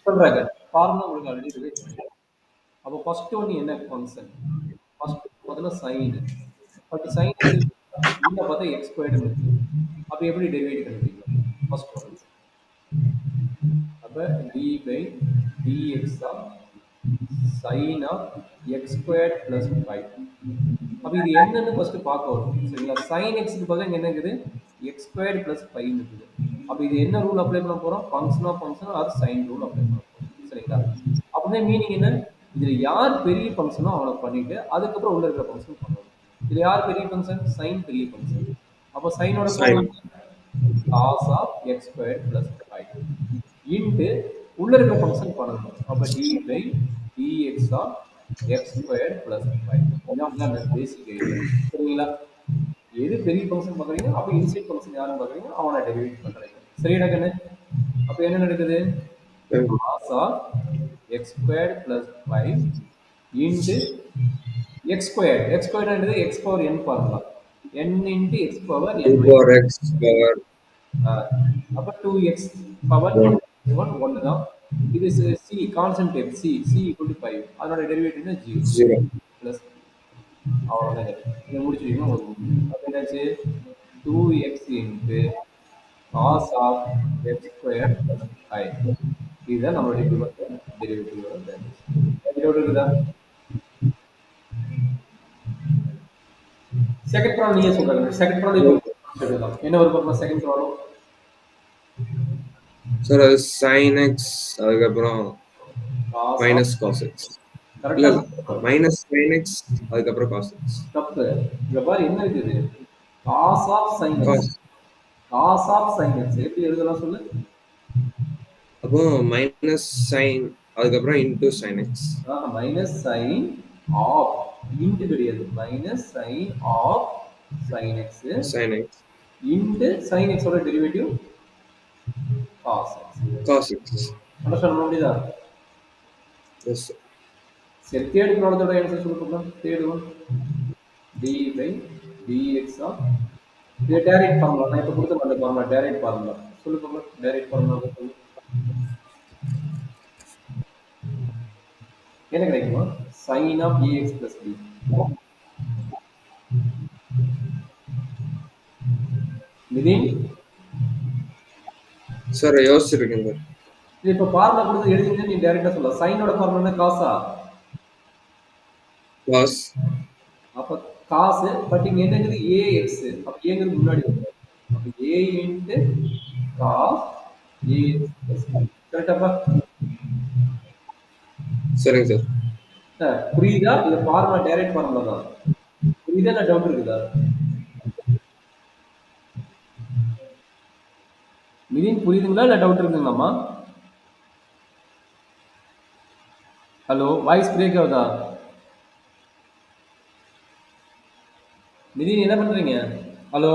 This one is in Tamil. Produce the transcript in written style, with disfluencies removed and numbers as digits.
சொல்றாங்க. ஃபார்முலா உங்களுக்கு ஆல்ரெடி ரிவைஸ் பண்ணிட்டேன். அப்போ ஃபர்ஸ்ட் ஒன் என்ன ஃபங்க்ஷன்? ஃபர்ஸ்ட் முதல்ல சைன். பட் சைன் எக்ஸ் உள்ள பார்த்தா எக்ஸ் ஸ்கொயர்டுன்னு இருக்கு. அப்போ எப்படி டெரிவேட் கண்டுபிடிக்கலாம்? First one. அப்போ d by dx of sine of x squared plus 5. அப்போ இது என்னன்னு ஃபர்ஸ்ட் பார்க்க வரும். சரிங்களா? சைன் எக்ஸ்க்கு பதிலா இங்க என்ன இருக்குது? எக்ஸ் ஸ்கொயர்ட் பிளஸ் 5 இருக்குது. அப்போ இது என்ன ரூல் அப்ளை பண்ண போறோம்? Function of function or sine rule apply பண்ண போறோம். சரிங்களா? அப்படின்னா மீனிங் என்ன? இதுல யார் பெரிய ஃபங்க்ஷனோ அவனை பண்ணிட்டு அதுக்கப்புறம் உள்ள இருக்கிற ஃபங்க்ஷன் பண்ணணும். இதுல யார் பெரிய ஃபங்க்ஷன்? சைன் பெரிய ஃபங்க்ஷன். அப்போ சைனோட Sine. cos of x squared plus 5 into உள்ள இருக்கிற ஃபங்க்ஷன் பண்ணணும். அப்ப d by dx of x squared plus 5. இதான் பேசிக் ஐடியா. சரிங்களா? எது பெரிய ஃபங்க்ஷன் பார்க்குறீங்க அப்போ இன்சைட் ஃபங்க்ஷன் யாரும் பார்க்குறீங்க அவனை டெரிவேட் பண்ணுறீங்க. சரிடா கண்ணு? அப்போ என்ன நடக்குது? cos of x squared plus 5 into x squared. x squared என்னது? x power n formula. n into x power n 2 by power x power அப்போ 2x பவர் 1. 1 தான். இது c constant type c equal to 5. அதோட டெரிவேட்டிவ் 0 0. பிளஸ் அவ்வளோதான். இதை முடிச்சிட்டீங்கன்னா ஒரு அப்போ என்னாச்சு? 2x into cos of x square plus 5. இதுதான் நம்மளுடைய டெரிவேட்டிவ். டவுட் இருக்குதா? செகண்ட் ப்ராப்ளம் நீங்க சொல்றாங்க. செகண்ட் ப்ராப்ளம் என்ன ஒரு பக்கம் செகண்ட் ப்ராப்ளம்? சார் அது sin x அதுக்கப்புறம் மைனஸ் cos x. இல்ல மைனஸ் sin x அதுக்கப்புறம் cos x. தப்பு. இங்க பாரு என்ன இருக்குது? cos of sin x. cos of sin x எப்படி எழுதலாம் சொல்லு? அப்போ மைனஸ் sin அதுக்கப்புறம் into sin x. Minus sin of into கிடையாது. Minus sin of sin x into sin x ஓட டெரிவேட்டிவ் cos x. அண்டர்ஸ்டாண்ட் பண்ண முடியுதா? எஸ். சரி, தேர்ட் ப்ராப்ளத்தோட ஆன்சர் சொல்லு பார்க்கலாம். Third one d by dx of இது டைரக்ட் ஃபார்முலா. நான் இப்ப கொடுத்த அந்த ஃபார்முலா டைரக்ட் ஃபார்முலா. சொல்லு பார்க்கலாம். டைரக்ட் ஃபார்முலா சொல்லு. என்ன கிடைக்குமா? sin of ax plus b. Nitin sir யோசிச்சிருக்கேன் சார். இது இப்ப ஃபார்முலா கொடுத்து எழுதிங்க. நீ டைரக்டா சொல்லலாம். சைனோட ஃபார்முலா என்ன? காசா? cos. அப்ப காஸ் பட் இங்க என்ன இருக்குது? ax. அப்ப ஏங்கிறது முன்னாடி வரும். அப்ப a into cos ax plus b. கரெக்டாப்பா? சரிங்க சார். புரியுதா? இது ஃபார்முலா டைரக்ட் ஃபார்முலா தான். புரியுதா? இல்ல டவுட் இருக்குதா? நிதின் புரியுதுங்களா இல்ல டவுட் இருக்குங்களாமா? ஹலோ, வாய்ஸ் பிரேக் ஆகுதா? நிதின் என்ன பண்றீங்க? ஹலோ.